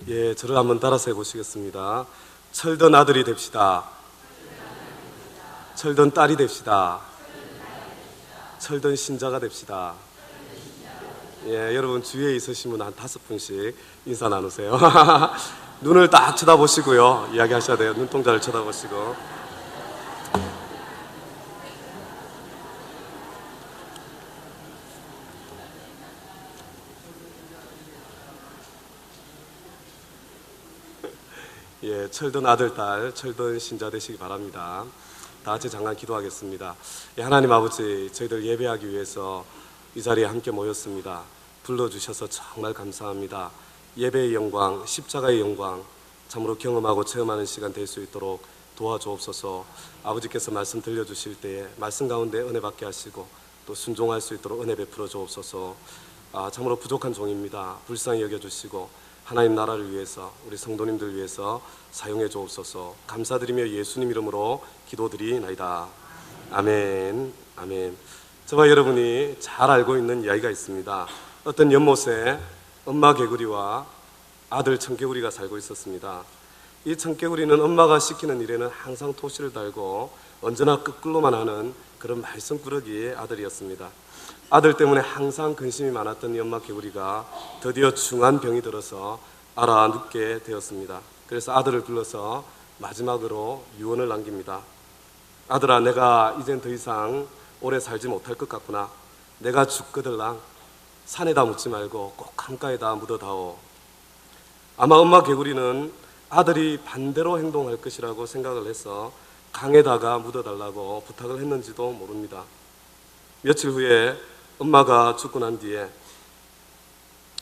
예, 저를 한번 따라서 해보시겠습니다. 철든 아들이 됩시다. 철든 딸이 됩시다. 철든 신자가 됩시다. 예, 여러분 주위에 있으신 분 한 5분씩 인사 나누세요. 눈을 딱 쳐다보시고요. 이야기하셔야 돼요. 눈동자를 쳐다보시고. 예, 철든 아들, 딸, 철든 신자 되시기 바랍니다. 다 같이 잠깐 기도하겠습니다. 예, 하나님 아버지, 저희들 예배하기 위해서 이 자리에 함께 모였습니다. 불러주셔서 정말 감사합니다. 예배의 영광, 십자가의 영광, 참으로 경험하고 체험하는 시간 될 수 있도록 도와주옵소서. 아버지께서 말씀 들려주실 때에 말씀 가운데 은혜 받게 하시고 또 순종할 수 있도록 은혜 베풀어 주옵소서. 참으로 부족한 종입니다. 불쌍히 여겨주시고 하나님 나라를 위해서, 우리 성도님들 위해서 사용해 주옵소서. 감사드리며 예수님 이름으로 기도드리나이다. 아멘. 아멘. 저와 여러분이 잘 알고 있는 이야기가 있습니다. 어떤 연못에 엄마 개구리와 아들 청개구리가 살고 있었습니다. 이 청개구리는 엄마가 시키는 일에는 항상 토시를 달고 언제나 끄끌로만 하는 그런 말썽꾸러기의 아들이었습니다. 아들 때문에 항상 근심이 많았던 이 엄마 개구리가 드디어 중한 병이 들어서 앓아 눕게 되었습니다. 그래서 아들을 불러서 마지막으로 유언을 남깁니다. 아들아, 내가 이젠 더 이상 오래 살지 못할 것 같구나. 내가 죽거들랑 산에다 묻지 말고 꼭 강가에다 묻어다오. 아마 엄마 개구리는 아들이 반대로 행동할 것이라고 생각을 해서 강에다가 묻어달라고 부탁을 했는지도 모릅니다. 며칠 후에 엄마가 죽고 난 뒤에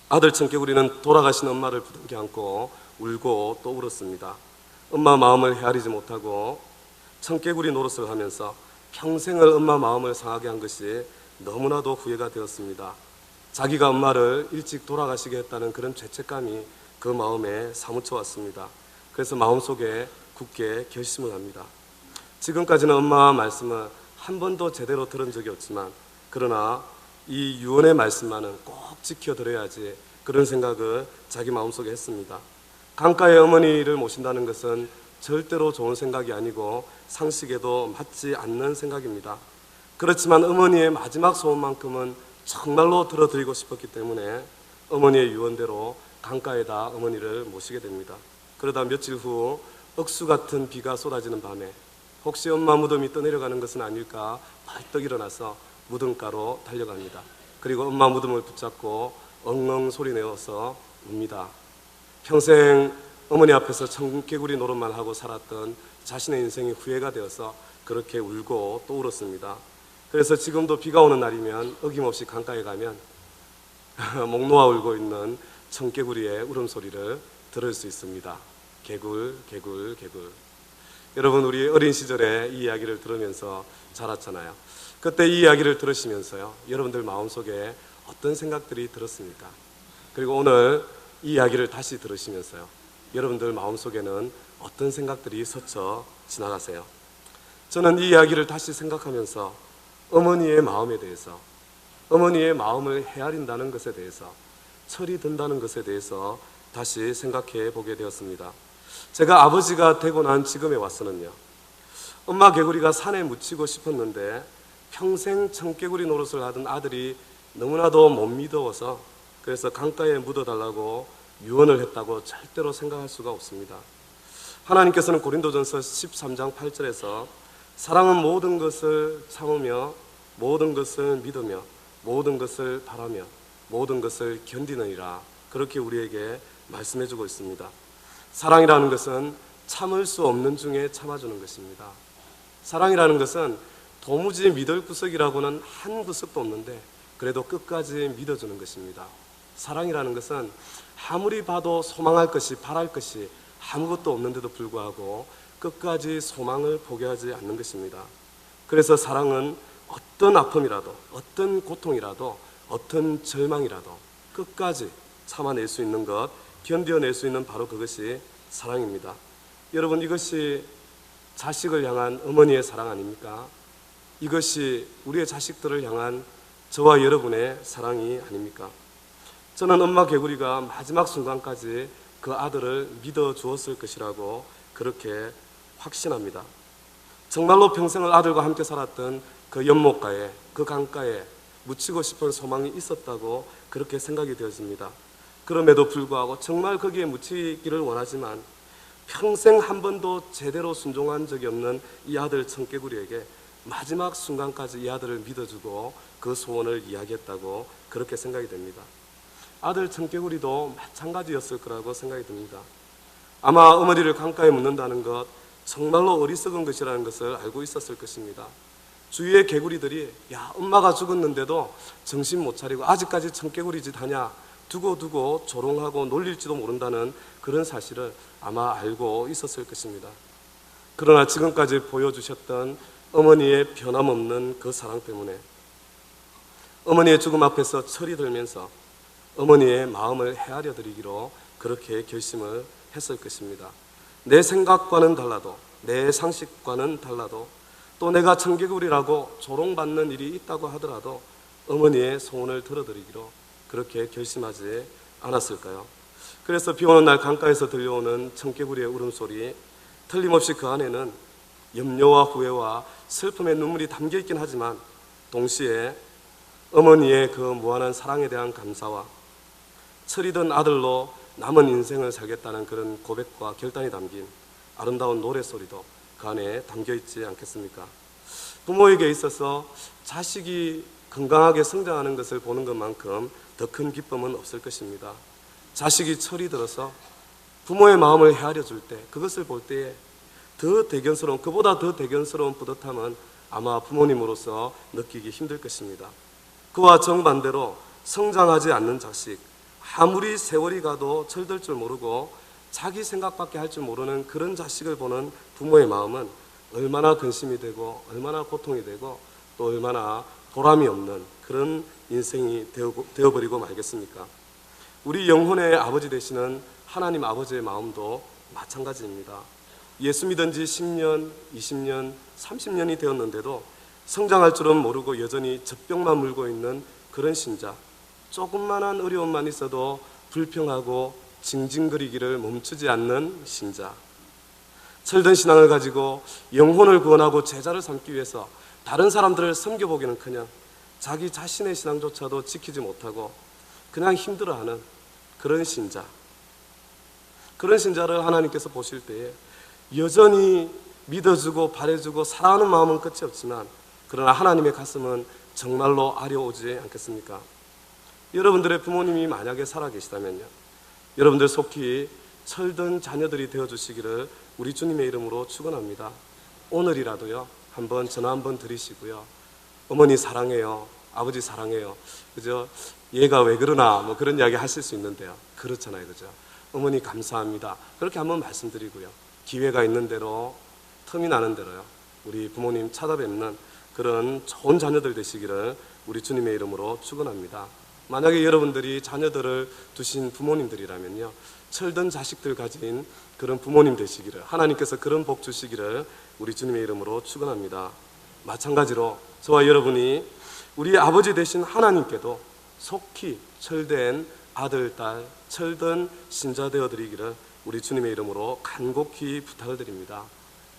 아들 청개구리는 돌아가신 엄마를 부둥켜 안고 울고 또 울었습니다. 엄마 마음을 헤아리지 못하고 청개구리 노릇을 하면서 평생을 엄마 마음을 상하게 한 것이 너무나도 후회가 되었습니다. 자기가 엄마를 일찍 돌아가시게 했다는 그런 죄책감이 그 마음에 사무쳐 왔습니다. 그래서 마음속에 굳게 결심을 합니다. 지금까지는 엄마 말씀을 한 번도 제대로 들은 적이 없지만 그러나 이 유언의 말씀만은 꼭 지켜드려야지, 그런 생각을 자기 마음속에 했습니다. 강가에 어머니를 모신다는 것은 절대로 좋은 생각이 아니고 상식에도 맞지 않는 생각입니다. 그렇지만 어머니의 마지막 소원만큼은 정말로 들어드리고 싶었기 때문에 어머니의 유언대로 강가에다 어머니를 모시게 됩니다. 그러다 며칠 후 억수 같은 비가 쏟아지는 밤에 혹시 엄마 무덤이 떠내려가는 것은 아닐까 벌떡 일어나서 무덤가로 달려갑니다. 그리고 엄마 무덤을 붙잡고 엉엉 소리 내어서 웁니다. 평생 어머니 앞에서 청개구리 노릇만 하고 살았던 자신의 인생이 후회가 되어서 그렇게 울고 또 울었습니다. 그래서 지금도 비가 오는 날이면 어김없이 강가에 가면 목 놓아 울고 있는 청개구리의 울음소리를 들을 수 있습니다. 개굴 개굴 개굴. 여러분, 우리 어린 시절에 이 이야기를 들으면서 자랐잖아요. 그때 이 이야기를 들으시면서요, 여러분들 마음속에 어떤 생각들이 들었습니까? 그리고 오늘 이 이야기를 다시 들으시면서요, 여러분들 마음속에는 어떤 생각들이 스쳐 지나가세요? 저는 이 이야기를 다시 생각하면서 어머니의 마음에 대해서, 어머니의 마음을 헤아린다는 것에 대해서, 철이 든다는 것에 대해서 다시 생각해 보게 되었습니다. 제가 아버지가 되고 난 지금에 와서는요, 엄마 개구리가 산에 묻히고 싶었는데 평생 청개구리 노릇을 하던 아들이 너무나도 못 믿어서 그래서 강가에 묻어달라고 유언을 했다고 절대로 생각할 수가 없습니다. 하나님께서는 고린도전서 13장 8절에서 사랑은 모든 것을 참으며 모든 것을 믿으며 모든 것을 바라며 모든 것을 견디느니라, 그렇게 우리에게 말씀해주고 있습니다. 사랑이라는 것은 참을 수 없는 중에 참아주는 것입니다. 사랑이라는 것은 도무지 믿을 구석이라고는 한 구석도 없는데 그래도 끝까지 믿어주는 것입니다. 사랑이라는 것은 아무리 봐도 소망할 것이, 바랄 것이 아무것도 없는데도 불구하고 끝까지 소망을 포기하지 않는 것입니다. 그래서 사랑은 어떤 아픔이라도, 어떤 고통이라도, 어떤 절망이라도 끝까지 참아낼 수 있는 것, 견뎌낼 수 있는 바로 그것이 사랑입니다. 여러분, 이것이 자식을 향한 어머니의 사랑 아닙니까? 이것이 우리의 자식들을 향한 저와 여러분의 사랑이 아닙니까? 저는 엄마 개구리가 마지막 순간까지 그 아들을 믿어 주었을 것이라고 그렇게 확신합니다. 정말로 평생을 아들과 함께 살았던 그 연못가에, 그 강가에 묻히고 싶은 소망이 있었다고 그렇게 생각이 되어집니다. 그럼에도 불구하고 정말 거기에 묻히기를 원하지만 평생 한 번도 제대로 순종한 적이 없는 이 아들 청개구리에게 마지막 순간까지 이 아들을 믿어주고 그 소원을 이야기했다고 그렇게 생각이 됩니다. 아들 청개구리도 마찬가지였을 거라고 생각이 듭니다. 아마 어머니를 강가에 묻는다는 것 정말로 어리석은 것이라는 것을 알고 있었을 것입니다. 주위의 개구리들이 야, 엄마가 죽었는데도 정신 못 차리고 아직까지 청개구리 짓 하냐, 두고 조롱하고 놀릴지도 모른다는 그런 사실을 아마 알고 있었을 것입니다. 그러나 지금까지 보여주셨던 어머니의 변함없는 그 사랑 때문에 어머니의 죽음 앞에서 철이 들면서 어머니의 마음을 헤아려 드리기로 그렇게 결심을 했을 것입니다. 내 생각과는 달라도, 내 상식과는 달라도, 또 내가 청개구리라고 조롱받는 일이 있다고 하더라도 어머니의 소원을 들어드리기로 그렇게 결심하지 않았을까요? 그래서 비 오는 날 강가에서 들려오는 청개구리의 울음소리, 틀림없이 그 안에는 염려와 후회와 슬픔의 눈물이 담겨 있긴 하지만 동시에 어머니의 그 무한한 사랑에 대한 감사와 철이 든 아들로 남은 인생을 살겠다는 그런 고백과 결단이 담긴 아름다운 노래소리도 그 안에 담겨 있지 않겠습니까? 부모에게 있어서 자식이 건강하게 성장하는 것을 보는 것만큼 더 큰 기쁨은 없을 것입니다. 자식이 철이 들어서 부모의 마음을 헤아려 줄 때, 그것을 볼 때에 그보다 더 대견스러운 뿌듯함은 아마 부모님으로서 느끼기 힘들 것입니다. 그와 정반대로 성장하지 않는 자식, 아무리 세월이 가도 철들 줄 모르고 자기 생각밖에 할 줄 모르는 그런 자식을 보는 부모의 마음은 얼마나 근심이 되고 얼마나 고통이 되고 또 얼마나 보람이 없는 그런 인생이 되어버리고 말겠습니까? 우리 영혼의 아버지 되시는 하나님 아버지의 마음도 마찬가지입니다. 예수 믿은 지 10년, 20년, 30년이 되었는데도 성장할 줄은 모르고 여전히 젖병만 물고 있는 그런 신자, 조금만한 어려움만 있어도 불평하고 징징거리기를 멈추지 않는 신자, 철든 신앙을 가지고 영혼을 구원하고 제자를 삼기 위해서 다른 사람들을 섬겨보기는커녕 자기 자신의 신앙조차도 지키지 못하고 그냥 힘들어하는 그런 신자, 그런 신자를 하나님께서 보실 때에 여전히 믿어주고 바래주고 사랑하는 마음은 끝이 없지만 그러나 하나님의 가슴은 정말로 아려오지 않겠습니까? 여러분들의 부모님이 만약에 살아계시다면요, 여러분들 속히 철든 자녀들이 되어주시기를 우리 주님의 이름으로 축원합니다. 오늘이라도요 한번 전화 한번 드리시고요, 어머니 사랑해요, 아버지 사랑해요, 그죠? 얘가 왜 그러나 뭐 그런 이야기 하실 수 있는데요, 그렇잖아요, 그죠? 어머니 감사합니다, 그렇게 한번 말씀드리고요, 기회가 있는 대로 틈이 나는 대로요 우리 부모님 찾아뵙는 그런 좋은 자녀들 되시기를 우리 주님의 이름으로 축원합니다. 만약에 여러분들이 자녀들을 두신 부모님들이라면요, 철든 자식들 가진 그런 부모님 되시기를, 하나님께서 그런 복 주시기를 우리 주님의 이름으로 축원합니다. 마찬가지로 저와 여러분이 우리 아버지 되신 하나님께도 속히 철된 아들, 딸, 철든 신자 되어드리기를 우리 주님의 이름으로 간곡히 부탁을 드립니다.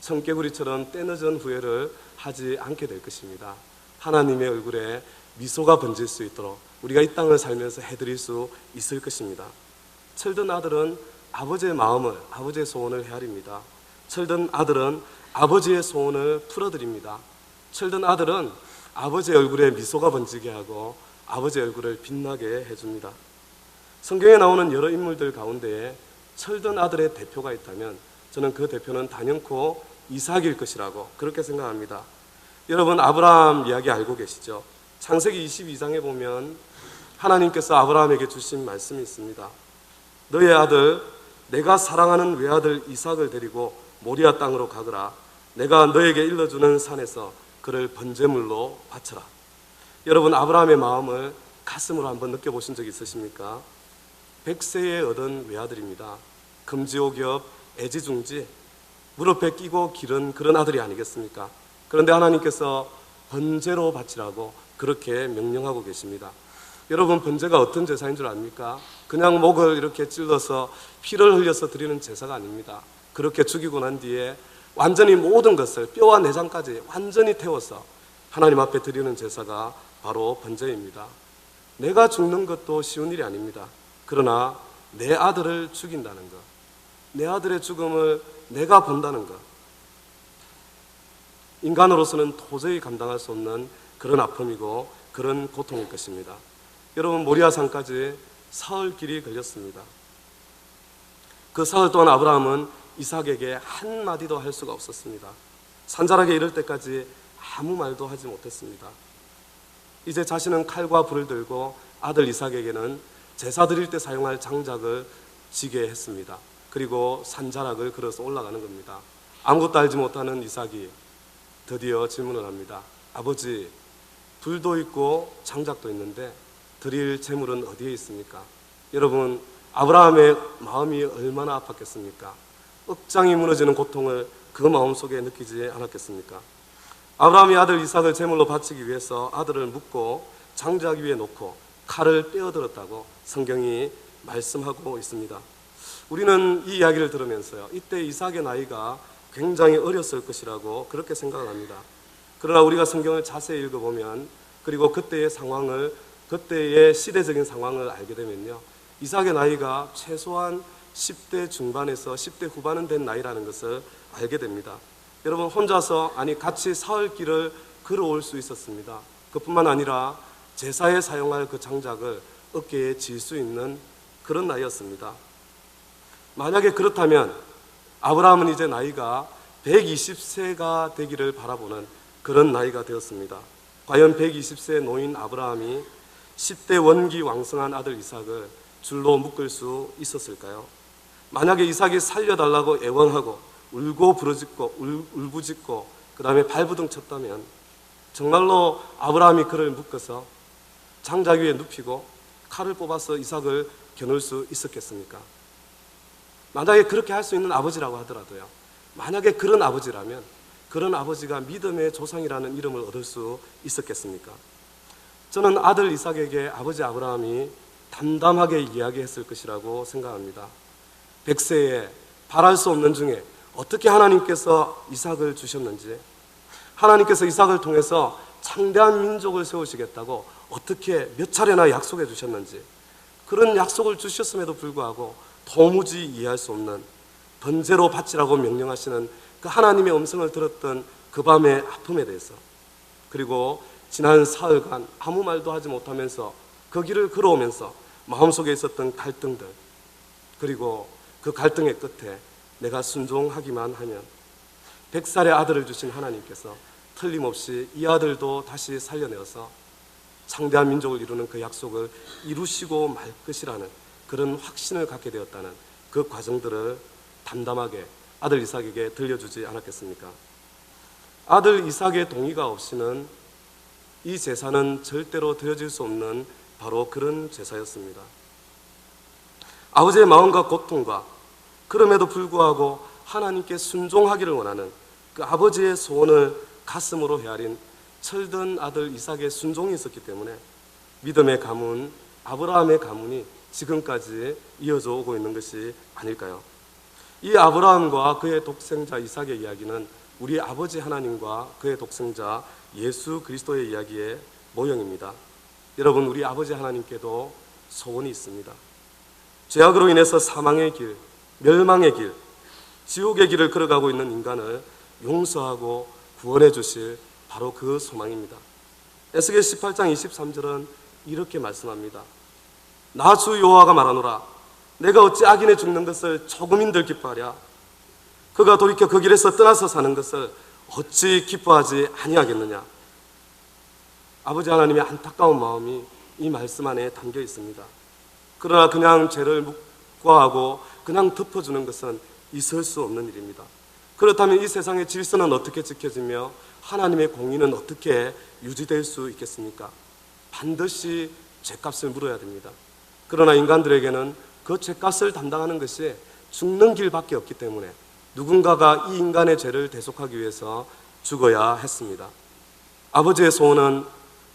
청개구리처럼 때늦은 후회를 하지 않게 될 것입니다. 하나님의 얼굴에 미소가 번질 수 있도록 우리가 이 땅을 살면서 해드릴 수 있을 것입니다. 철든 아들은 아버지의 마음을, 아버지의 소원을 헤아립니다. 철든 아들은 아버지의 소원을 풀어드립니다. 철든 아들은 아버지의 얼굴에 미소가 번지게 하고 아버지의 얼굴을 빛나게 해줍니다. 성경에 나오는 여러 인물들 가운데에 철든 아들의 대표가 있다면 저는 그 대표는 단연코 이삭일 것이라고 그렇게 생각합니다. 여러분 아브라함 이야기 알고 계시죠? 창세기 22장에 보면 하나님께서 아브라함에게 주신 말씀이 있습니다. 너의 아들, 내가 사랑하는 외아들 이삭을 데리고 모리아 땅으로 가거라. 내가 너에게 일러주는 산에서 그를 번제물로 바쳐라. 여러분 아브라함의 마음을 가슴으로 한번 느껴보신 적 있으십니까? 100세에 얻은 외아들입니다. 금지옥엽, 애지중지, 무릎에 끼고 기른 그런 아들이 아니겠습니까? 그런데 하나님께서 번제로 바치라고 그렇게 명령하고 계십니다. 여러분, 번제가 어떤 제사인 줄 압니까? 그냥 목을 이렇게 찔러서 피를 흘려서 드리는 제사가 아닙니다. 그렇게 죽이고 난 뒤에 완전히 모든 것을, 뼈와 내장까지 완전히 태워서 하나님 앞에 드리는 제사가 바로 번제입니다. 내가 죽는 것도 쉬운 일이 아닙니다. 그러나 내 아들을 죽인다는 것, 내 아들의 죽음을 내가 본다는 것, 인간으로서는 도저히 감당할 수 없는 그런 아픔이고 그런 고통일 것입니다. 여러분, 모리아산까지 사흘 길이 걸렸습니다. 그 사흘 동안 아브라함은 이삭에게 한마디도 할 수가 없었습니다. 산자락에 이를 때까지 아무 말도 하지 못했습니다. 이제 자신은 칼과 불을 들고 아들 이삭에게는 제사 드릴 때 사용할 장작을 지게 했습니다. 그리고 산자락을 걸어서 올라가는 겁니다. 아무것도 알지 못하는 이삭이 드디어 질문을 합니다. 아버지, 불도 있고 장작도 있는데 드릴 재물은 어디에 있습니까? 여러분, 아브라함의 마음이 얼마나 아팠겠습니까? 억장이 무너지는 고통을 그 마음속에 느끼지 않았겠습니까? 아브라함이 아들 이삭을 제물로 바치기 위해서 아들을 묶고 장작 위에 놓고 칼을 빼어들었다고 성경이 말씀하고 있습니다. 우리는 이 이야기를 들으면서요, 이때 이삭의 나이가 굉장히 어렸을 것이라고 그렇게 생각을 합니다. 그러나 우리가 성경을 자세히 읽어보면, 그리고 그때의 상황을, 그때의 시대적인 상황을 알게 되면요, 이삭의 나이가 최소한 10대 중반에서 10대 후반은 된 나이라는 것을 알게 됩니다. 여러분, 혼자서, 아니 같이 사흘 길을 걸어올 수 있었습니다. 그뿐만 아니라 제사에 사용할 그 장작을 어깨에 질 수 있는 그런 나이였습니다. 만약에 그렇다면 아브라함은 이제 나이가 120세가 되기를 바라보는 그런 나이가 되었습니다. 과연 120세 노인 아브라함이 10대 원기 왕성한 아들 이삭을 줄로 묶을 수 있었을까요? 만약에 이삭이 살려달라고 애원하고 울고 부르짖고 울부짖고 그 다음에 발부둥 쳤다면 정말로 아브라함이 그를 묶어서 장작 위에 눕히고 칼을 뽑아서 이삭을 겨눌 수 있었겠습니까? 만약에 그렇게 할 수 있는 아버지라고 하더라도요, 만약에 그런 아버지라면 그런 아버지가 믿음의 조상이라는 이름을 얻을 수 있었겠습니까? 저는 아들 이삭에게 아버지 아브라함이 담담하게 이야기했을 것이라고 생각합니다. 100세에 바랄 수 없는 중에 어떻게 하나님께서 이삭을 주셨는지, 하나님께서 이삭을 통해서 창대한 민족을 세우시겠다고 어떻게 몇 차례나 약속해 주셨는지, 그런 약속을 주셨음에도 불구하고 도무지 이해할 수 없는 번제로 바치라고 명령하시는 그 하나님의 음성을 들었던 그 밤의 아픔에 대해서, 그리고 지난 사흘간 아무 말도 하지 못하면서 그 길을 걸어오면서 마음속에 있었던 갈등들, 그리고 그 갈등의 끝에 내가 순종하기만 하면 100살의 아들을 주신 하나님께서 틀림없이 이 아들도 다시 살려내어서 창대한 민족을 이루는 그 약속을 이루시고 말 것이라는 그런 확신을 갖게 되었다는 그 과정들을 담담하게 아들 이삭에게 들려주지 않았겠습니까? 아들 이삭의 동의가 없이는 이 제사는 절대로 드려질 수 없는 바로 그런 제사였습니다. 아버지의 마음과 고통과 그럼에도 불구하고 하나님께 순종하기를 원하는 그 아버지의 소원을 가슴으로 헤아린 철든 아들 이삭의 순종이 있었기 때문에 믿음의 가문, 아브라함의 가문이 지금까지 이어져 오고 있는 것이 아닐까요? 이 아브라함과 그의 독생자 이삭의 이야기는 우리 아버지 하나님과 그의 독생자 예수 그리스도의 이야기의 모형입니다. 여러분, 우리 아버지 하나님께도 소원이 있습니다. 죄악으로 인해서 사망의 길, 멸망의 길, 지옥의 길을 걸어가고 있는 인간을 용서하고 구원해 주실 바로 그 소망입니다. 에스겔 18장 23절은 이렇게 말씀합니다. 나 주 여호와가 말하노라, 내가 어찌 악인의 죽는 것을 조금인들 기뻐하랴? 그가 돌이켜 그 길에서 떠나서 사는 것을 어찌 기뻐하지 아니하겠느냐? 아버지 하나님의 안타까운 마음이 이 말씀 안에 담겨 있습니다. 그러나 그냥 죄를 묵과하고 그냥 덮어주는 것은 있을 수 없는 일입니다. 그렇다면 이 세상의 질서는 어떻게 지켜지며 하나님의 공의는 어떻게 유지될 수 있겠습니까? 반드시 죄값을 물어야 됩니다. 그러나 인간들에게는 그 죄값을 담당하는 것이 죽는 길밖에 없기 때문에 누군가가 이 인간의 죄를 대속하기 위해서 죽어야 했습니다. 아버지의 소원은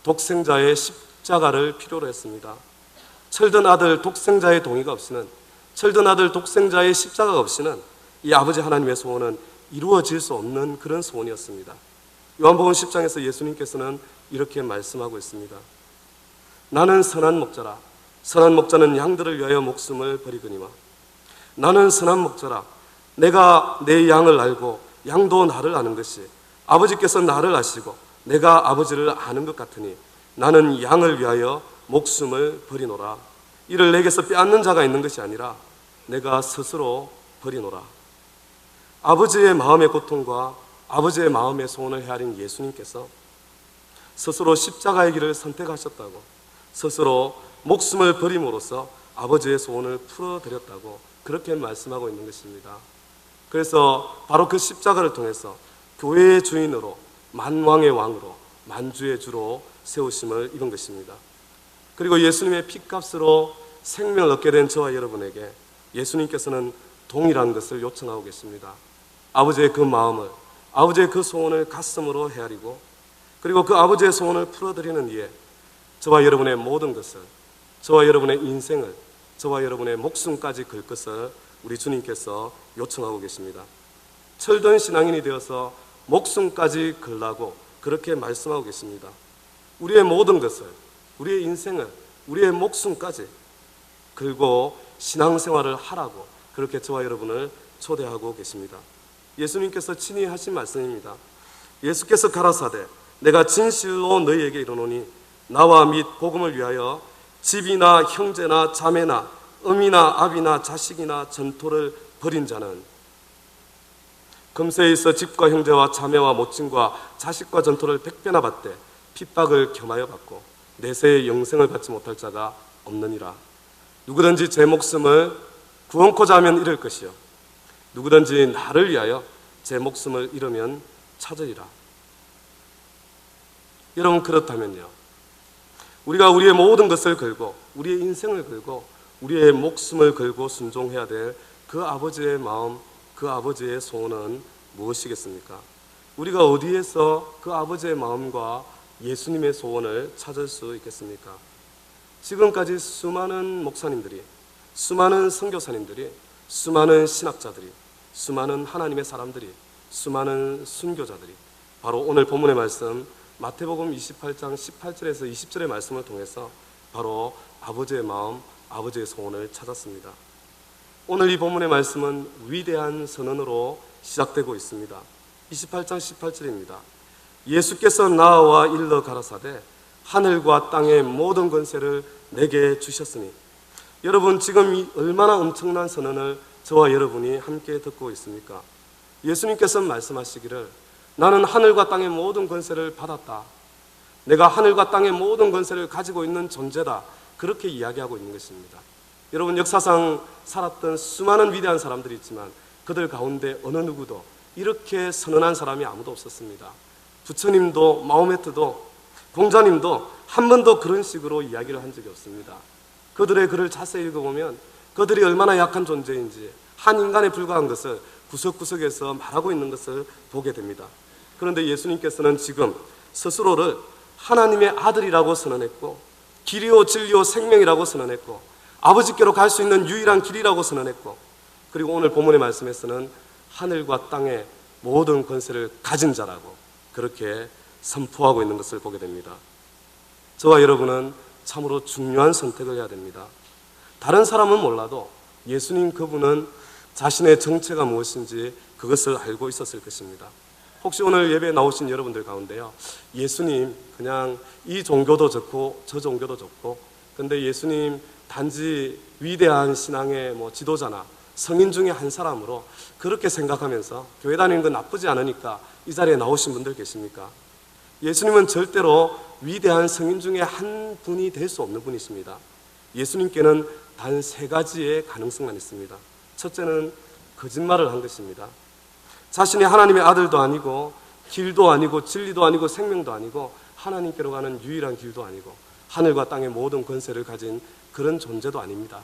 독생자의 십자가를 필요로 했습니다. 철든 아들 독생자의 동의가 없이는, 철든 아들 독생자의 십자가가 없이는 이 아버지 하나님의 소원은 이루어질 수 없는 그런 소원이었습니다. 요한복음 10장에서 예수님께서는 이렇게 말씀하고 있습니다. 나는 선한 목자라. 선한 목자는 양들을 위하여 목숨을 버리거니와. 나는 선한 목자라. 내가 내 양을 알고 양도 나를 아는 것이 아버지께서 나를 아시고 내가 아버지를 아는 것 같으니 나는 양을 위하여 목숨을 버리노라. 이를 내게서 빼앗는 자가 있는 것이 아니라 내가 스스로 버리노라. 아버지의 마음의 고통과 아버지의 마음의 소원을 헤아린 예수님께서 스스로 십자가의 길을 선택하셨다고, 스스로 목숨을 버림으로써 아버지의 소원을 풀어드렸다고 그렇게 말씀하고 있는 것입니다. 그래서 바로 그 십자가를 통해서 교회의 주인으로, 만왕의 왕으로, 만주의 주로 세우심을 입은 것입니다. 그리고 예수님의 피값으로 생명을 얻게 된 저와 여러분에게 예수님께서는 동일한 것을 요청하고 계십니다. 아버지의 그 마음을, 아버지의 그 소원을 가슴으로 헤아리고, 그리고 그 아버지의 소원을 풀어드리는 이에 저와 여러분의 모든 것을, 저와 여러분의 인생을, 저와 여러분의 목숨까지 걸 것을 우리 주님께서 요청하고 계십니다. 철든 신앙인이 되어서 목숨까지 걸라고 그렇게 말씀하고 계십니다. 우리의 모든 것을, 우리의 인생을, 우리의 목숨까지 걸고 신앙생활을 하라고 그렇게 저와 여러분을 초대하고 계십니다. 예수님께서 친히 하신 말씀입니다. 예수께서 가라사대 내가 진실로 너희에게 이르노니 나와 및 복음을 위하여 집이나 형제나 자매나 어미나 아비나 자식이나 전토를 벌인 자는 금세에 있어 집과 형제와 자매와 모친과 자식과 전토를 100배나 받되 핍박을 겸하여 받고 내세의 영생을 받지 못할 자가 없느니라. 누구든지 제 목숨을 구원코자 하면 잃을 것이요 누구든지 나를 위하여 제 목숨을 잃으면 찾으리라. 여러분, 그렇다면요, 우리가 우리의 모든 것을 걸고 우리의 인생을 걸고 우리의 목숨을 걸고 순종해야 될 그 아버지의 마음, 그 아버지의 소원은 무엇이겠습니까? 우리가 어디에서 그 아버지의 마음과 예수님의 소원을 찾을 수 있겠습니까? 지금까지 수많은 목사님들이, 수많은 선교사님들이, 수많은 신학자들이, 수많은 하나님의 사람들이, 수많은 순교자들이 바로 오늘 본문의 말씀 마태복음 28장 18절에서 20절의 말씀을 통해서 바로 아버지의 마음, 아버지의 소원을 찾았습니다. 오늘 이 본문의 말씀은 위대한 선언으로 시작되고 있습니다. 28장 18절입니다. 예수께서 나와 일러 가라사대 하늘과 땅의 모든 권세를 내게 주셨으니. 여러분, 지금 이 얼마나 엄청난 선언을 저와 여러분이 함께 듣고 있습니까? 예수님께서 말씀하시기를 나는 하늘과 땅의 모든 권세를 받았다. 내가 하늘과 땅의 모든 권세를 가지고 있는 존재다. 그렇게 이야기하고 있는 것입니다. 여러분, 역사상 살았던 수많은 위대한 사람들이 있지만 그들 가운데 어느 누구도 이렇게 선언한 사람이 아무도 없었습니다. 부처님도 마호메트도 공자님도 한 번도 그런 식으로 이야기를 한 적이 없습니다. 그들의 글을 자세히 읽어보면 그들이 얼마나 약한 존재인지 한 인간에 불과한 것을 구석구석에서 말하고 있는 것을 보게 됩니다. 그런데 예수님께서는 지금 스스로를 하나님의 아들이라고 선언했고 길이요 진리요 생명이라고 선언했고 아버지께로 갈 수 있는 유일한 길이라고 선언했고, 그리고 오늘 본문의 말씀에서는 하늘과 땅의 모든 권세를 가진 자라고 그렇게 선포하고 있는 것을 보게 됩니다. 저와 여러분은 참으로 중요한 선택을 해야 됩니다. 다른 사람은 몰라도 예수님 그분은 자신의 정체가 무엇인지 그것을 알고 있었을 것입니다. 혹시 오늘 예배에 나오신 여러분들 가운데요, 예수님 그냥 이 종교도 좋고 저 종교도 좋고, 근데 예수님 단지 위대한 신앙의 지도자나 성인 중에 한 사람으로 그렇게 생각하면서 교회 다니는 건 나쁘지 않으니까 이 자리에 나오신 분들 계십니까? 예수님은 절대로 위대한 성인 중에 한 분이 될 수 없는 분이십니다. 예수님께는 단 3가지의 가능성만 있습니다. 첫째는 거짓말을 한 것입니다. 자신이 하나님의 아들도 아니고 길도 아니고 진리도 아니고 생명도 아니고 하나님께로 가는 유일한 길도 아니고 하늘과 땅의 모든 권세를 가진 그런 존재도 아닙니다.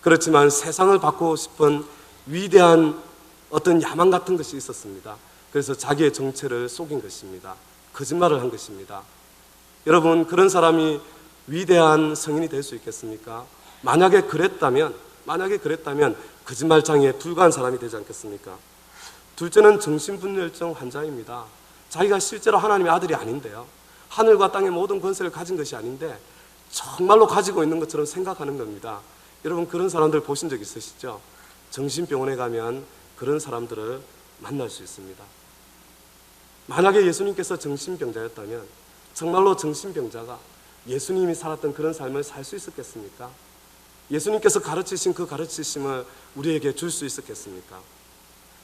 그렇지만 세상을 바꾸고 싶은 위대한 어떤 야망 같은 것이 있었습니다. 그래서 자기의 정체를 속인 것입니다. 거짓말을 한 것입니다. 여러분, 그런 사람이 위대한 성인이 될 수 있겠습니까? 만약에 그랬다면 거짓말장애에 불과한 사람이 되지 않겠습니까? 둘째는 정신분열증 환자입니다. 자기가 실제로 하나님의 아들이 아닌데요, 하늘과 땅의 모든 권세를 가진 것이 아닌데 정말로 가지고 있는 것처럼 생각하는 겁니다. 여러분, 그런 사람들 보신 적 있으시죠? 정신병원에 가면 그런 사람들을 만날 수 있습니다. 만약에 예수님께서 정신병자였다면 정말로 정신병자가 예수님이 살았던 그런 삶을 살 수 있었겠습니까? 예수님께서 가르치신 그 가르치심을 우리에게 줄 수 있었겠습니까?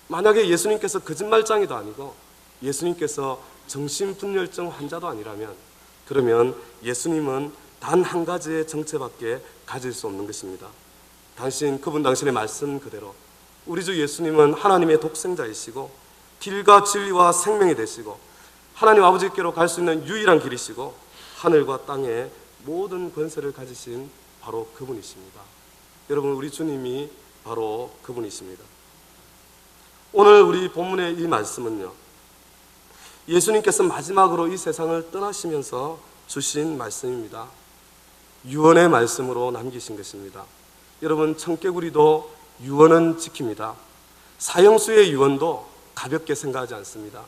만약에 예수님께서 거짓말장애도 아니고 예수님께서 정신분열증 환자도 아니라면, 그러면 예수님은 단 한 가지의 정체밖에 가질 수 없는 것입니다. 그분 당신의 말씀 그대로 우리 주 예수님은 하나님의 독생자이시고 길과 진리와 생명이 되시고 하나님 아버지께로 갈 수 있는 유일한 길이시고 하늘과 땅의 모든 권세를 가지신 바로 그분이십니다. 여러분, 우리 주님이 바로 그분이십니다. 오늘 우리 본문의 이 말씀은요, 예수님께서 마지막으로 이 세상을 떠나시면서 주신 말씀입니다. 유언의 말씀으로 남기신 것입니다. 여러분, 청개구리도 유언은 지킵니다. 사형수의 유언도 가볍게 생각하지 않습니다.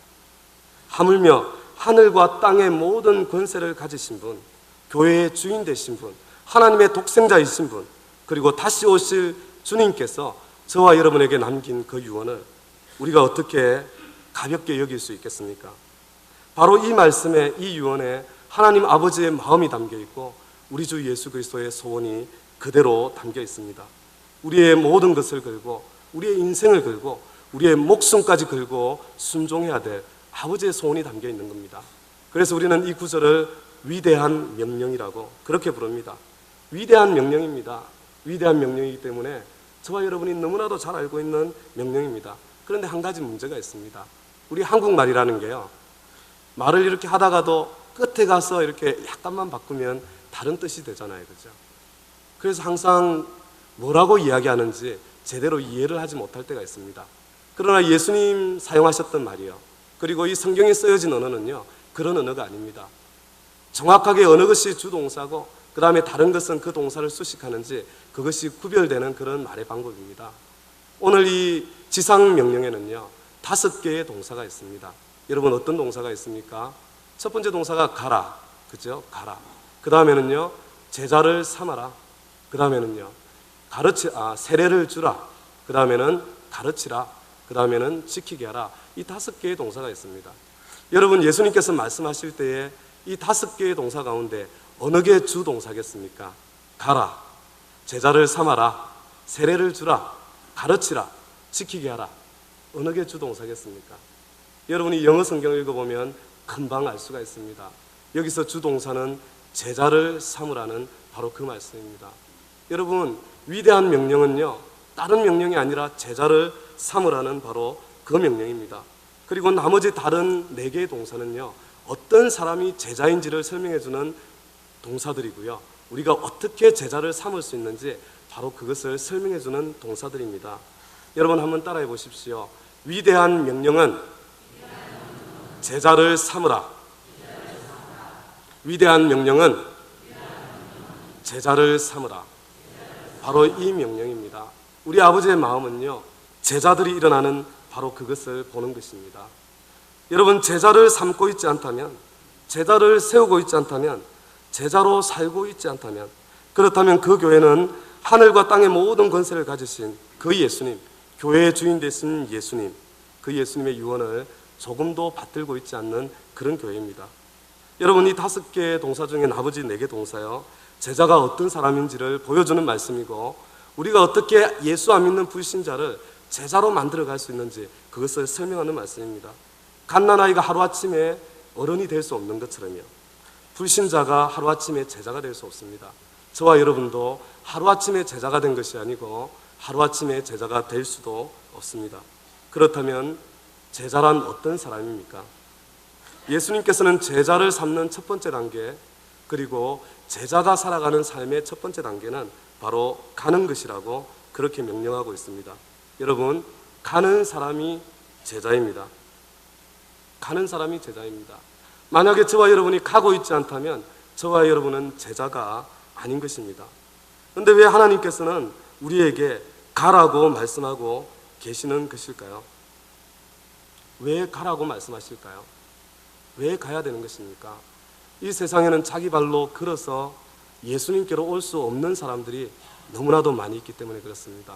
하물며 하늘과 땅의 모든 권세를 가지신 분, 교회의 주인 되신 분, 하나님의 독생자이신 분, 그리고 다시 오실 주님께서 저와 여러분에게 남긴 그 유언을 우리가 어떻게 가볍게 여길 수 있겠습니까? 바로 이 말씀에, 이 유언에 하나님 아버지의 마음이 담겨 있고 우리 주 예수 그리스도의 소원이 그대로 담겨 있습니다. 우리의 모든 것을 걸고 우리의 인생을 걸고 우리의 목숨까지 걸고 순종해야 될 아버지의 소원이 담겨 있는 겁니다. 그래서 우리는 이 구절을 위대한 명령이라고 그렇게 부릅니다. 위대한 명령입니다. 위대한 명령이기 때문에 저와 여러분이 너무나도 잘 알고 있는 명령입니다. 그런데 한 가지 문제가 있습니다. 우리 한국말이라는 게요, 말을 이렇게 하다가도 끝에 가서 이렇게 약간만 바꾸면 다른 뜻이 되잖아요, 그죠? 그래서 항상 뭐라고 이야기하는지 제대로 이해를 하지 못할 때가 있습니다. 그러나 예수님 사용하셨던 말이요, 그리고 이 성경에 쓰여진 언어는요, 그런 언어가 아닙니다. 정확하게 어느 것이 주동사고 그 다음에 다른 것은 그 동사를 수식하는지 그것이 구별되는 그런 말의 방법입니다. 오늘 이 지상명령에는요 5개의 동사가 있습니다. 여러분, 어떤 동사가 있습니까? 첫 번째 동사가 가라, 그죠? 가라. 그 다음에는요 제자를 삼아라. 그 다음에는요 세례를 주라. 그 다음에는 가르치라. 그 다음에는 지키게 하라. 이 5개의 동사가 있습니다. 여러분, 예수님께서 말씀하실 때에 이 5개의 동사 가운데 어느 게 주동사겠습니까? 가라, 제자를 삼아라, 세례를 주라, 가르치라, 지키게 하라. 어느 게 주동사겠습니까? 여러분이 영어 성경을 읽어보면 금방 알 수가 있습니다. 여기서 주동사는 제자를 삼으라는 바로 그 말씀입니다. 여러분, 위대한 명령은요 다른 명령이 아니라 제자를 삼으라는 바로 그 명령입니다. 그리고 나머지 다른 4개의 동사는요 어떤 사람이 제자인지를 설명해주는 동사들이고요, 우리가 어떻게 제자를 삼을 수 있는지 바로 그것을 설명해주는 동사들입니다. 여러분, 한번 따라해 보십시오. 위대한 명령은 제자를 삼으라. 위대한 명령은 제자를 삼으라. 바로 이 명령입니다. 우리 아버지의 마음은요 제자들이 일어나는 바로 그것을 보는 것입니다. 여러분, 제자를 삼고 있지 않다면, 제자를 세우고 있지 않다면, 제자로 살고 있지 않다면, 그렇다면 그 교회는 하늘과 땅의 모든 권세를 가지신 그 예수님, 교회의 주인 되신 예수님, 그 예수님의 유언을 조금도 받들고 있지 않는 그런 교회입니다. 여러분, 이 5개의 동사 중에 나머지 4개 동사요 제자가 어떤 사람인지를 보여주는 말씀이고, 우리가 어떻게 예수 안 믿는 불신자를 제자로 만들어갈 수 있는지 그것을 설명하는 말씀입니다. 갓난아이가 하루아침에 어른이 될 수 없는 것처럼요, 불신자가 하루아침에 제자가 될 수 없습니다. 저와 여러분도 하루아침에 제자가 된 것이 아니고 하루아침에 제자가 될 수도 없습니다. 그렇다면 제자란 어떤 사람입니까? 예수님께서는 제자를 삼는 첫 번째 단계, 그리고 제자가 살아가는 삶의 첫 번째 단계는 바로 가는 것이라고 그렇게 명령하고 있습니다. 여러분, 가는 사람이 제자입니다. 가는 사람이 제자입니다. 만약에 저와 여러분이 가고 있지 않다면 저와 여러분은 제자가 아닌 것입니다. 그런데 왜 하나님께서는 우리에게 가라고 말씀하고 계시는 것일까요? 왜 가라고 말씀하실까요? 왜 가야 되는 것입니까? 이 세상에는 자기 발로 걸어서 예수님께로 올 수 없는 사람들이 너무나도 많이 있기 때문에 그렇습니다.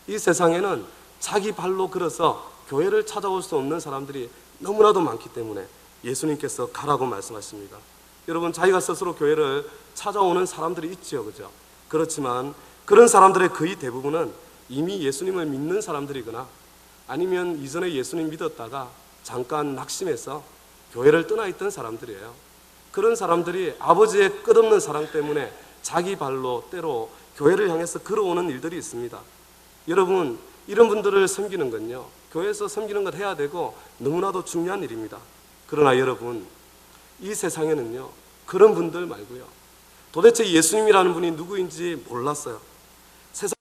이 세상에는 자기 발로 걸어서 교회를 찾아올 수 없는 사람들이 너무나도 많기 때문에 예수님께서 가라고 말씀하십니다. 여러분, 자기가 스스로 교회를 찾아오는 사람들이 있죠, 그죠? 그렇지만 그런 사람들의 거의 대부분은 이미 예수님을 믿는 사람들이거나 아니면 이전에 예수님 믿었다가 잠깐 낙심해서 교회를 떠나 있던 사람들이에요. 그런 사람들이 아버지의 끝없는 사랑 때문에 자기 발로 때로 교회를 향해서 걸어오는 일들이 있습니다. 여러분, 이런 분들을 섬기는 건요, 교회에서 섬기는 걸 해야 되고 너무나도 중요한 일입니다. 그러나 여러분, 이 세상에는요, 그런 분들 말고요, 도대체 예수님이라는 분이 누구인지 몰랐어요. 세상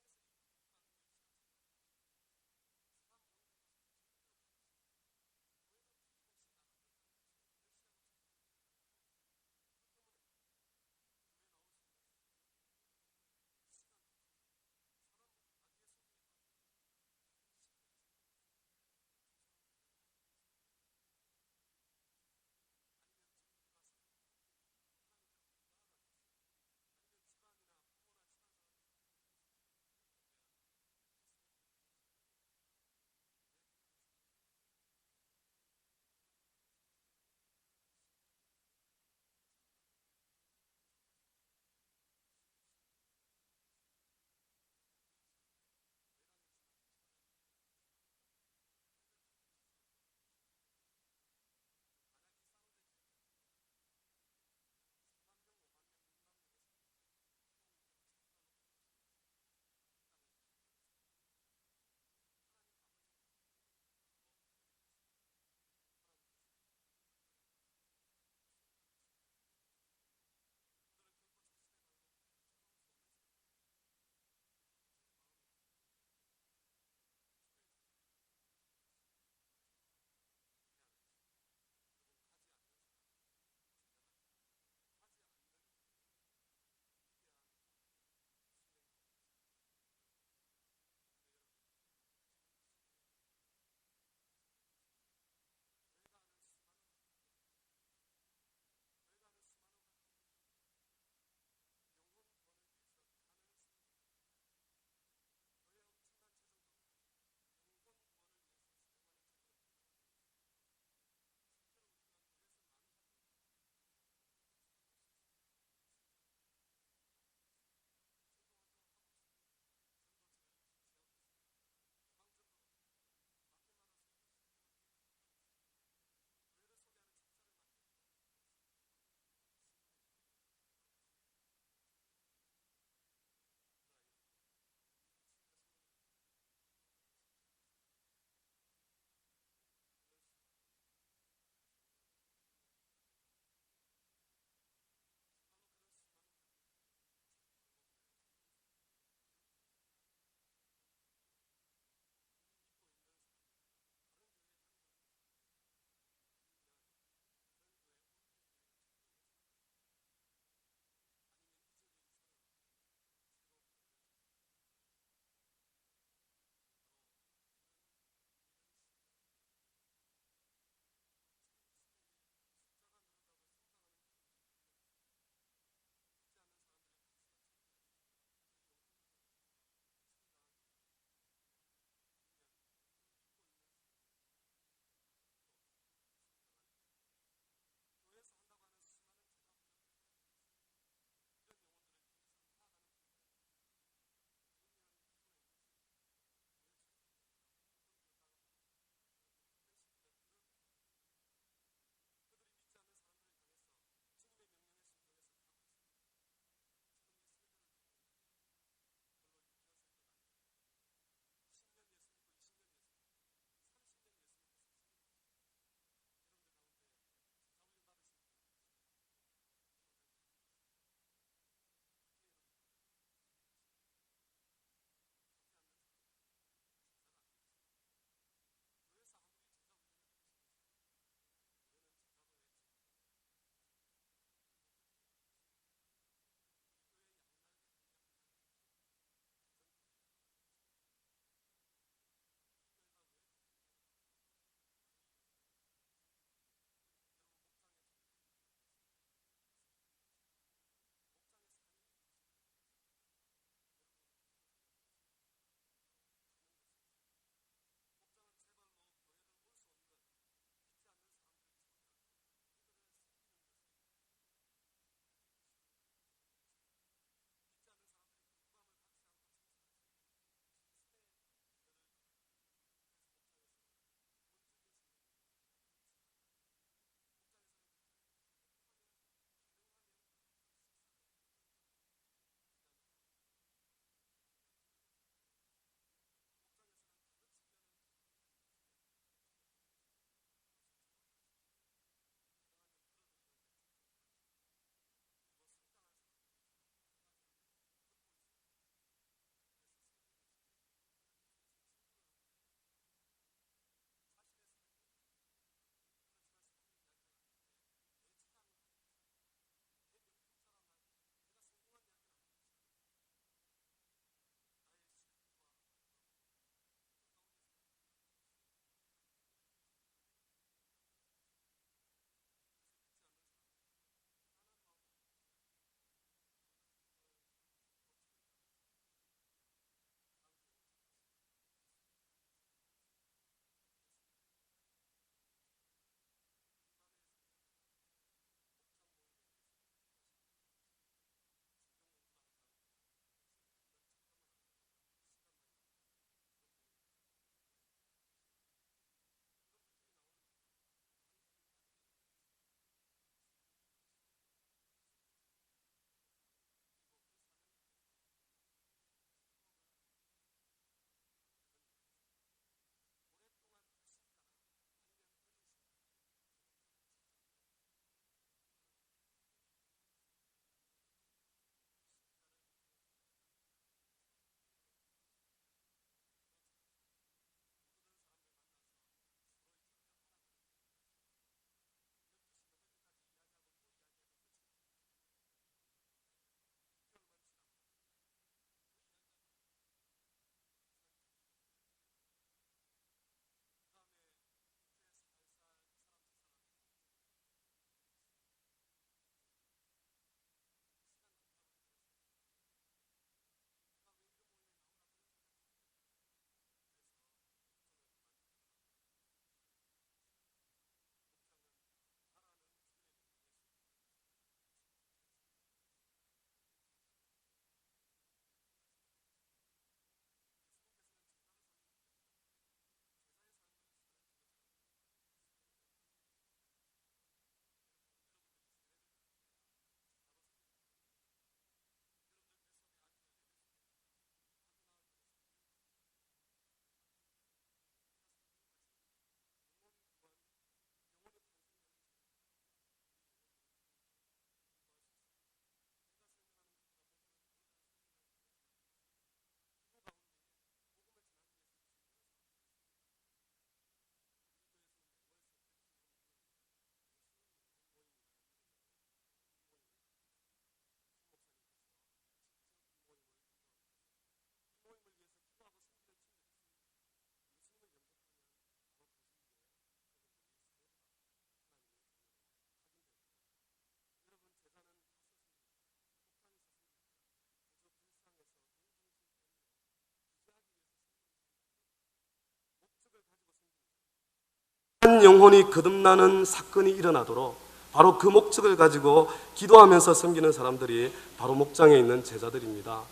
한 영혼이 거듭나는 사건이 일어나도록 바로 그 목적을 가지고 기도하면서 섬기는 사람들이 바로 목장에 있는 제자들입니다.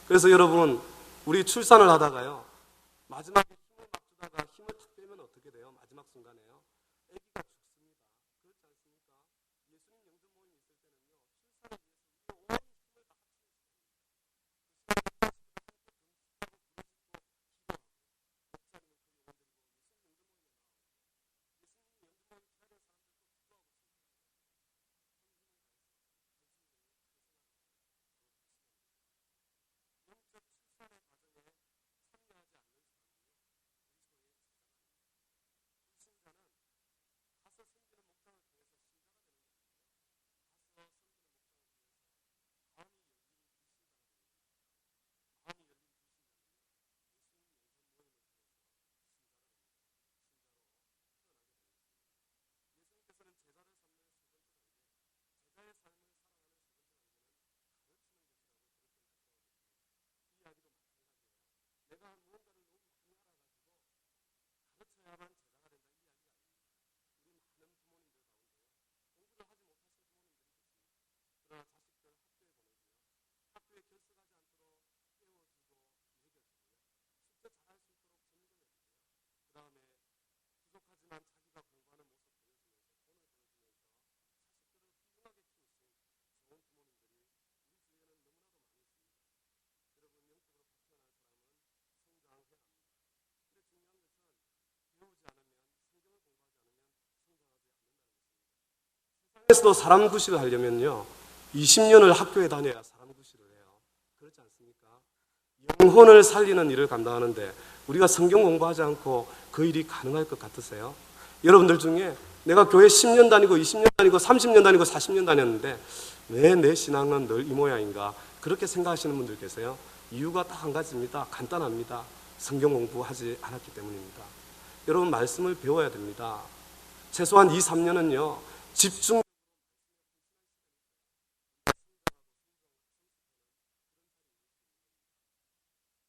그래서 여러분, 우리 출산을 하다가요, 마지막에 힘을 막 주다가 힘을 탁 빼면 어떻게 돼요? 마지막 순간에요, 아기가 죽습니다. 그렇지 않습니까? 예수님 영접 모임이 있을 때는요, 출산을 위해서 온 힘을 다 내가 무언가를 너무 많이 알아가지고 가르쳐야만 제자가 된다, 이 이야기가 아닙니다. 우리 많은 부모님들 가운데요, 공부를 하지 못하신 부모님들이 계십니다. 그러나 자식들 학교에 보내고요, 학교에 결석하지 않도록 깨워주고 먹여주고요, 숙제 잘할 수 있도록 점검해주고요, 그 다음에 부족하지만 자기가 공부하는 모습 보여주면서 돈을 보여주면서 자식들을 훌륭하게 키우신 좋은 부모님들이 우리 주위에는 너무나도 많이 있습니다. 여러분, 영적으로 다 태어난 사람은 성장해야 합니다. 근데 중요한 것은 배우지 않으면, 성경을 공부하지 않으면 성장하지 않는다는 것입니다. 세상에서도 사람 구실을 하려면요, 20년을 학교에 다녀야 사람 구실을 해요. 그렇지 않습니까? 영혼을 살리는 일을 감당하는데 우리가 성경 공부하지 않고 그 일이 가능할 것 같으세요? 여러분들 중에 내가 교회 10년 다니고 20년 다니고 30년 다니고 40년 다녔는데 왜 내 신앙은 늘 이 모양인가, 그렇게 생각하시는 분들 계세요. 이유가 딱 한 가지입니다. 간단합니다. 성경 공부하지 않았기 때문입니다. 여러분, 말씀을 배워야 됩니다. 최소한 2, 3년은요 집중,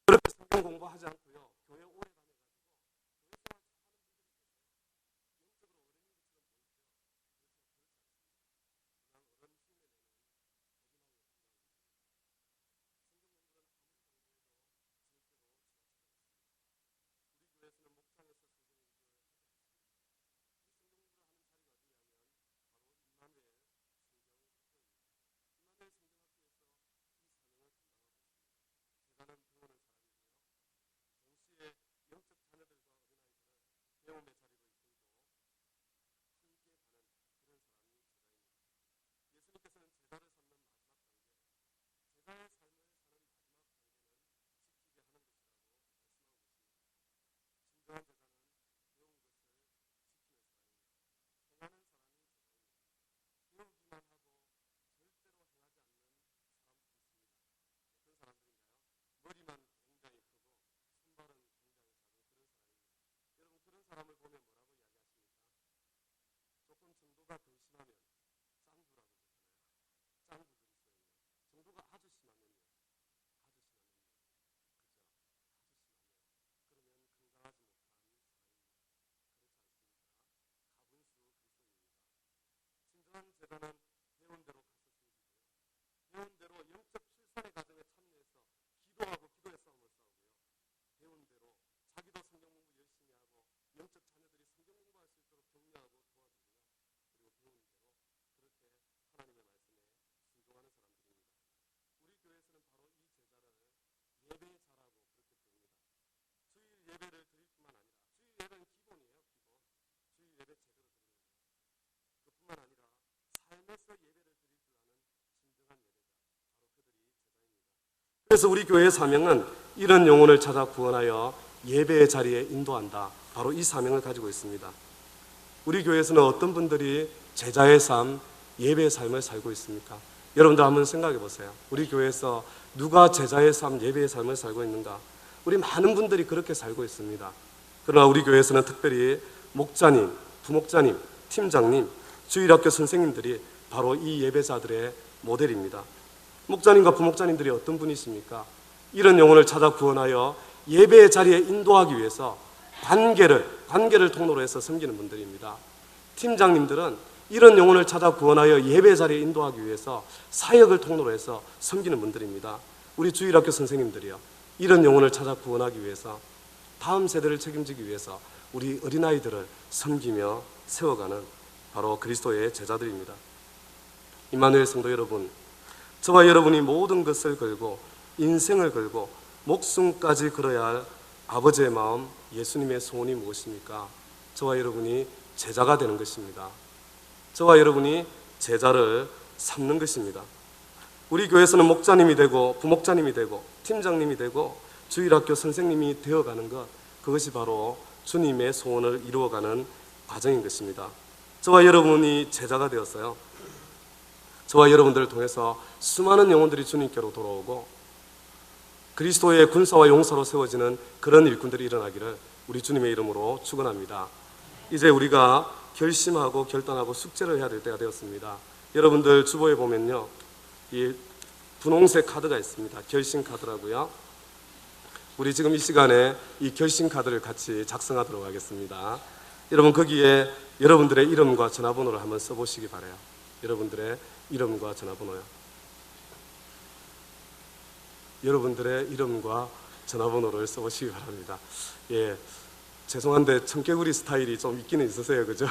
그렇게 성경 공부하지 않고요 교회 오래 영적 자녀들과 어린아이들을 배움의 자리로 이끌고 함께 가는 그런 사람이 제자입니다. 예수님께서는 제자를 삼는 마지막 단계, 제자의 삶을 사는 마지막 단계는 지키게 하는 것이라고 말씀하고 있습니다. 진정한 제자는 배운 것을 지키는 사람입니다. 행하는 사람이 제자입니다. 배우기만 하고 절대로 행하지 않는 사람도 있습니다. 어떤 사람들인가요? 머리만 굉장히 크고 손발은 굉장히 작은 그런 사람입니다. 여러분, 그런 사람을 보면 뭐라고 이야기하십니까? 조금 정도가 더 심하면 짱구라고 그러잖아요. 짱구 그리스도인이요. 정도가 아주 심하면요, 아주 심하면요, 그죠? 아주 심하면 그러면 건강하지 못한 사람입니다. 그렇지 않습니까? 가분수 그리스도인입니다. 진정한 제자는 배운 대로 가서 섬기고요, 배운 대로 영적 출산의 과정에 참여해서 기도하고 기도의 싸움을 싸우고요, 배운 대로 자기도 성경 공부 열심히 하고 영적 자녀들이 성경 공부할 수 있도록 격려하고 도와주고요, 그리고 배운 대로 그렇게 하나님의 말씀에 순종하는 사람들입니다. 우리 교회에서는 바로 이 제자를 예배자라고 그렇게 부릅니다. 주일 예배를 드릴 뿐만 아니라, 주일 예배는 기본이에요. 기본. 주일 예배 제대로 드리는 거예요. 그뿐만 아니라 삶에서 예배를 드릴 줄 아는 진정한 예배자, 바로 그들이 제자입니다. 그래서 우리 교회의 사명은 이런 영혼을 찾아 구원하여 예배의 자리에 인도한다, 바로 이 사명을 가지고 있습니다. 우리 교회에서는 어떤 분들이 제자의 삶, 예배의 삶을 살고 있습니까? 여러분들 한번 생각해 보세요. 우리 교회에서 누가 제자의 삶, 예배의 삶을 살고 있는가? 우리 많은 분들이 그렇게 살고 있습니다. 그러나 우리 교회에서는 특별히 목자님, 부목자님, 팀장님, 주일학교 선생님들이 바로 이 예배자들의 모델입니다. 목자님과 부목자님들이 어떤 분이십니까? 이런 영혼을 찾아 구원하여 예배의 자리에 인도하기 위해서 관계를 관계를 통로로 해서 섬기는 분들입니다. 팀장님들은 이런 영혼을 찾아 구원하여 예배 자리에 인도하기 위해서 사역을 통로로 해서 섬기는 분들입니다. 우리 주일학교 선생님들이요, 이런 영혼을 찾아 구원하기 위해서, 다음 세대를 책임지기 위해서 우리 어린아이들을 섬기며 세워가는 바로 그리스도의 제자들입니다. 임마누엘 성도 여러분, 저와 여러분이 모든 것을 걸고 인생을 걸고 목숨까지 걸어야 할 아버지의 마음, 예수님의 소원이 무엇입니까? 저와 여러분이 제자가 되는 것입니다. 저와 여러분이 제자를 삼는 것입니다. 우리 교회에서는 목자님이 되고 부목자님이 되고 팀장님이 되고 주일학교 선생님이 되어가는 것, 그것이 바로 주님의 소원을 이루어가는 과정인 것입니다. 저와 여러분이 제자가 되었어요. 저와 여러분들을 통해서 수많은 영혼들이 주님께로 돌아오고 그리스도의 군사와 용사로 세워지는 그런 일꾼들이 일어나기를 우리 주님의 이름으로 축원합니다. 이제 우리가 결심하고 결단하고 숙제를 해야 될 때가 되었습니다. 여러분들 주보에 보면요, 이 분홍색 카드가 있습니다. 결심 카드라고요. 우리 지금 이 시간에 이 결심 카드를 같이 작성하도록 하겠습니다. 여러분, 거기에 여러분들의 이름과 전화번호를 한번 써보시기 바라요. 여러분들의 이름과 전화번호요. 여러분들의 이름과 전화번호를 써보시기 바랍니다. 예, 죄송한데 청개구리 스타일이 좀 있기는 있으세요, 그죠?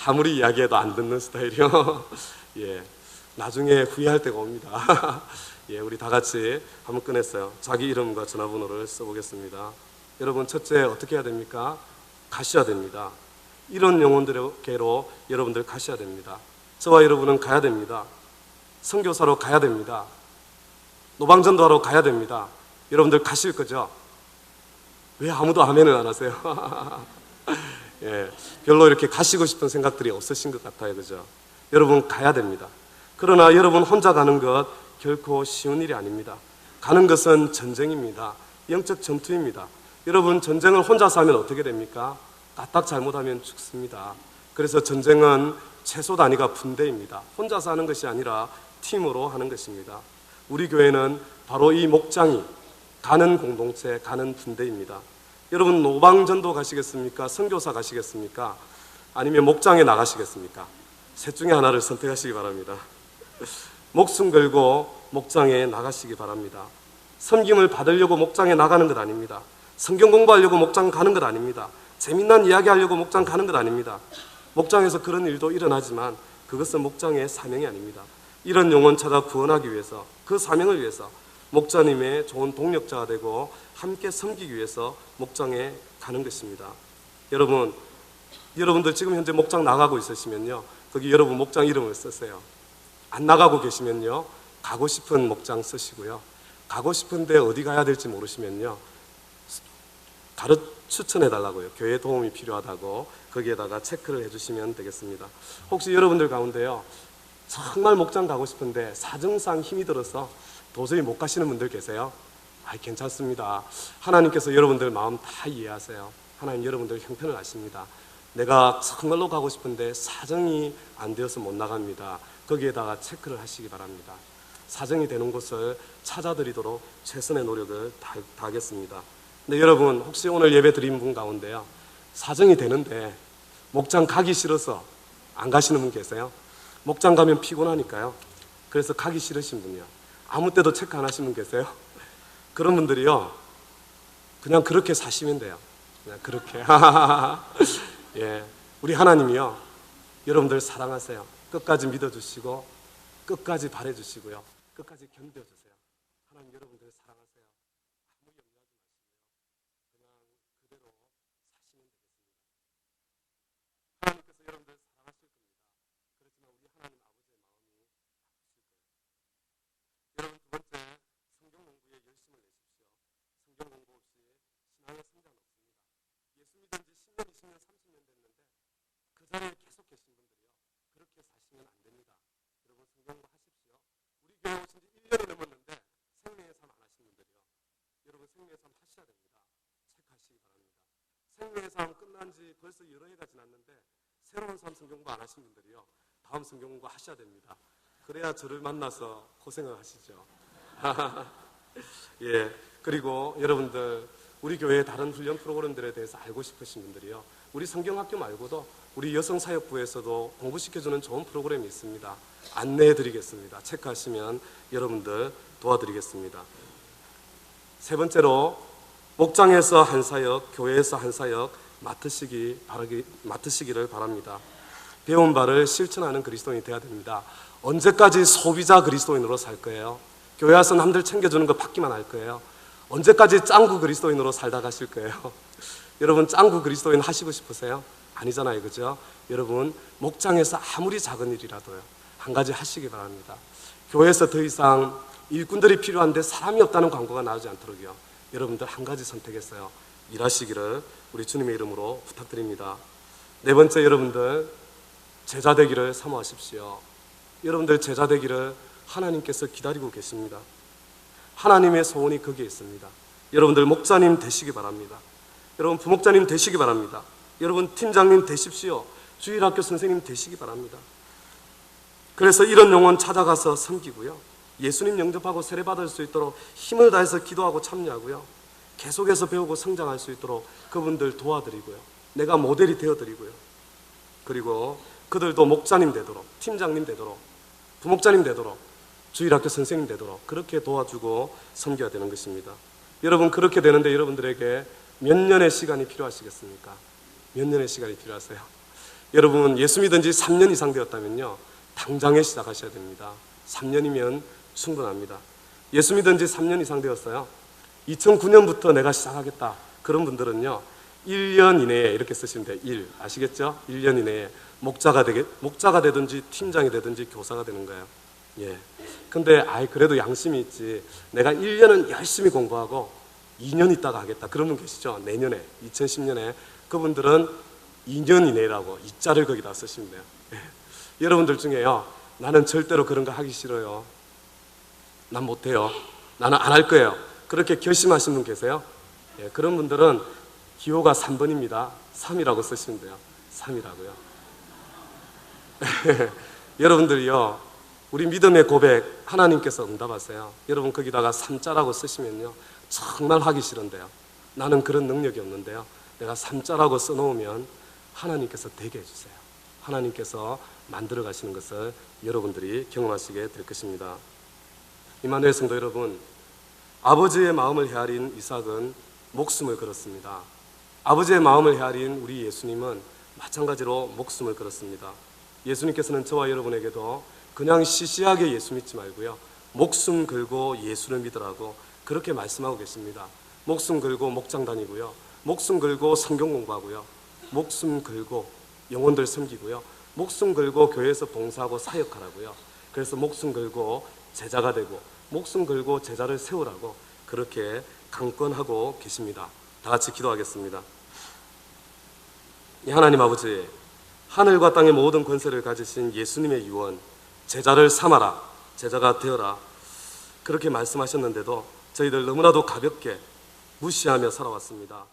아무리 이야기해도 안 듣는 스타일이요. 예, 나중에 후회할 때가 옵니다. 예, 우리 다 같이 한번 꺼냈어요. 자기 이름과 전화번호를 써보겠습니다. 여러분, 첫째 어떻게 해야 됩니까? 가셔야 됩니다. 이런 영혼들에게로 여러분들 가셔야 됩니다. 저와 여러분은 가야 됩니다. 선교사로 가야 됩니다. 노방전도하러 가야 됩니다. 여러분들 가실 거죠? 왜 아무도 아멘을 안 하세요? 예, 별로 이렇게 가시고 싶은 생각들이 없으신 것 같아요, 그죠? 여러분 가야 됩니다. 그러나 여러분 혼자 가는 것 결코 쉬운 일이 아닙니다. 가는 것은 전쟁입니다. 영적 전투입니다. 여러분, 전쟁을 혼자서 하면 어떻게 됩니까? 까딱 잘못하면 죽습니다. 그래서 전쟁은 최소 단위가 분대입니다. 혼자서 하는 것이 아니라 팀으로 하는 것입니다. 우리 교회는 바로 이 목장이 가는 공동체, 가는 분대입니다. 여러분, 노방전도 가시겠습니까? 선교사 가시겠습니까? 아니면 목장에 나가시겠습니까? 셋 중에 하나를 선택하시기 바랍니다. 목숨 걸고 목장에 나가시기 바랍니다. 섬김을 받으려고 목장에 나가는 것 아닙니다. 성경 공부하려고 목장 가는 것 아닙니다. 재미난 이야기 하려고 목장 가는 것 아닙니다. 목장에서 그런 일도 일어나지만 그것은 목장의 사명이 아닙니다. 이런 영혼 찾아 구원하기 위해서, 그 사명을 위해서 목자님의 좋은 동력자가 되고 함께 섬기기 위해서 목장에 가는 것입니다. 여러분들 지금 현재 목장 나가고 있으시면요, 거기 여러분 목장 이름을 쓰세요. 안 나가고 계시면요, 가고 싶은 목장 쓰시고요. 가고 싶은데 어디 가야 될지 모르시면요, 추천해 달라고요. 교회 도움이 필요하다고 거기에다가 체크를 해주시면 되겠습니다. 혹시 여러분들 가운데요, 정말 목장 가고 싶은데 사정상 힘이 들어서 도저히 못 가시는 분들 계세요? 괜찮습니다. 하나님께서 여러분들 마음 다 이해하세요. 하나님 여러분들 형편을 아십니다. 내가 정말로 가고 싶은데 사정이 안 되어서 못 나갑니다. 거기에다가 체크를 하시기 바랍니다. 사정이 되는 곳을 찾아드리도록 최선의 노력을 다하겠습니다. 근데 여러분, 혹시 오늘 예배 드린 분 가운데요, 사정이 되는데 목장 가기 싫어서 안 가시는 분 계세요? 목장 가면 피곤하니까요. 그래서 가기 싫으신 분이요, 아무 때도 체크 안 하시는 분 계세요? 그런 분들이요, 그냥 그렇게 사시면 돼요. 그냥 그렇게. 예, 우리 하나님이요, 여러분들 사랑하세요. 끝까지 믿어주시고 끝까지 바래주시고요, 끝까지 견뎌주세요. 하나님 여러분들 사랑하세요. 아무 염려하지 마시고요, 그냥 그대로 사시면 되겠습니다. 하나님께서 여러분들 사랑하실 겁니다. 그렇지만 우리 하나님 아버지의 마음이 아프실 거예요. 여러분, 두 번째, 성경 공부에 열심을 내십시오. 성경 공부 없이 신앙의 성장 없습니다. 예수 믿은 지 10년, 20년, 30년 됐는데 그 자리에 계속 계신 분들이요, 그렇게 사시면 안 됩니다. 여러분, 성경 공부 하십시오. 우리 교회 오신 지 1년이 넘었는데 생명의 삶 안 하신 분들이요, 여러분 생명의 삶 하셔야 됩니다. 체크하시기 바랍니다. 생명의 삶 끝난 지 벌써 여러 해가 지났는데 새로운 삶 성경 공부 안 하신 분들이요, 다음 성경 공부 하셔야 됩니다. 그래야 저를 만나서 고생을 하시죠. 예, 그리고 여러분들, 우리 교회의 다른 훈련 프로그램들에 대해서 알고 싶으신 분들이요, 우리 성경학교 말고도 우리 여성사역부에서도 공부시켜주는 좋은 프로그램이 있습니다. 안내해 드리겠습니다. 체크하시면 여러분들 도와드리겠습니다. 세 번째로 목장에서 한 사역, 교회에서 한 사역 맡으시기를 바랍니다. 배운 바를 실천하는 그리스도인이 되어야 됩니다. 언제까지 소비자 그리스도인으로 살 거예요? 교회 와서 남들 챙겨주는 거 받기만 할 거예요? 언제까지 짱구 그리스도인으로 살다 가실 거예요? 여러분 짱구 그리스도인 하시고 싶으세요? 아니잖아요, 그죠? 여러분 목장에서 아무리 작은 일이라도요 한 가지 하시기 바랍니다. 교회에서 더 이상 일꾼들이 필요한데 사람이 없다는 광고가 나오지 않도록요 여러분들 한 가지 선택했어요. 일하시기를 우리 주님의 이름으로 부탁드립니다. 네 번째, 여러분들 제자 되기를 사모하십시오. 여러분들 제자 되기를 하나님께서 기다리고 계십니다. 하나님의 소원이 거기에 있습니다. 여러분들 목자님 되시기 바랍니다. 여러분 부목자님 되시기 바랍니다. 여러분 팀장님 되십시오. 주일학교 선생님 되시기 바랍니다. 그래서 이런 영혼 찾아가서 섬기고요, 예수님 영접하고 세례받을 수 있도록 힘을 다해서 기도하고 참여하고요, 계속해서 배우고 성장할 수 있도록 그분들 도와드리고요, 내가 모델이 되어드리고요, 그리고 그들도 목자님 되도록, 팀장님 되도록, 부목자님 되도록, 주일학교 선생님 되도록 그렇게 도와주고 섬겨야 되는 것입니다. 여러분 그렇게 되는데 여러분들에게 몇 년의 시간이 필요하시겠습니까? 몇 년의 시간이 필요하세요? 여러분 예수 믿은 지 3년 이상 되었다면요 당장에 시작하셔야 됩니다. 3년이면 충분합니다. 예수 믿은 지 3년 이상 되었어요. 2009년부터 내가 시작하겠다 그런 분들은요 1년 이내에 이렇게 쓰시면 돼요. 1 아시겠죠? 1년 이내에 목자가 되든지 팀장이 되든지 교사가 되는 거예요. 예. 근데 그래도 양심이 있지, 내가 1년은 열심히 공부하고 2년 있다가 하겠다 그런 분 계시죠? 내년에 2010년에 그분들은 2년 이내라고 이자를 거기다 쓰시면 돼요. 예. 여러분들 중에요 나는 절대로 그런 거 하기 싫어요, 난 못해요, 나는 안 할 거예요, 그렇게 결심하신 분 계세요? 예. 그런 분들은 기호가 3번입니다 3이라고 쓰시면 돼요. 3이라고요. 여러분들이요 우리 믿음의 고백 하나님께서 응답하세요. 여러분 거기다가 3자라고 쓰시면요 정말 하기 싫은데요, 나는 그런 능력이 없는데요, 내가 3자라고 써놓으면 하나님께서 되게 해주세요. 하나님께서 만들어 가시는 것을 여러분들이 경험하시게 될 것입니다. 임마누엘 성도 여러분, 아버지의 마음을 헤아린 이삭은 목숨을 걸었습니다. 아버지의 마음을 헤아린 우리 예수님은 마찬가지로 목숨을 걸었습니다. 예수님께서는 저와 여러분에게도 그냥 시시하게 예수 믿지 말고요 목숨 걸고 예수를 믿으라고 그렇게 말씀하고 계십니다. 목숨 걸고 목장 다니고요, 목숨 걸고 성경 공부하고요, 목숨 걸고 영혼들 섬기고요, 목숨 걸고 교회에서 봉사하고 사역하라고요. 그래서 목숨 걸고 제자가 되고 목숨 걸고 제자를 세우라고 그렇게 강권하고 계십니다. 다 같이 기도하겠습니다. 하나님 아버지, 하늘과 땅의 모든 권세를 가지신 예수님의 유언, 제자를 삼아라, 제자가 되어라 그렇게 말씀하셨는데도 저희들 너무나도 가볍게 무시하며 살아왔습니다.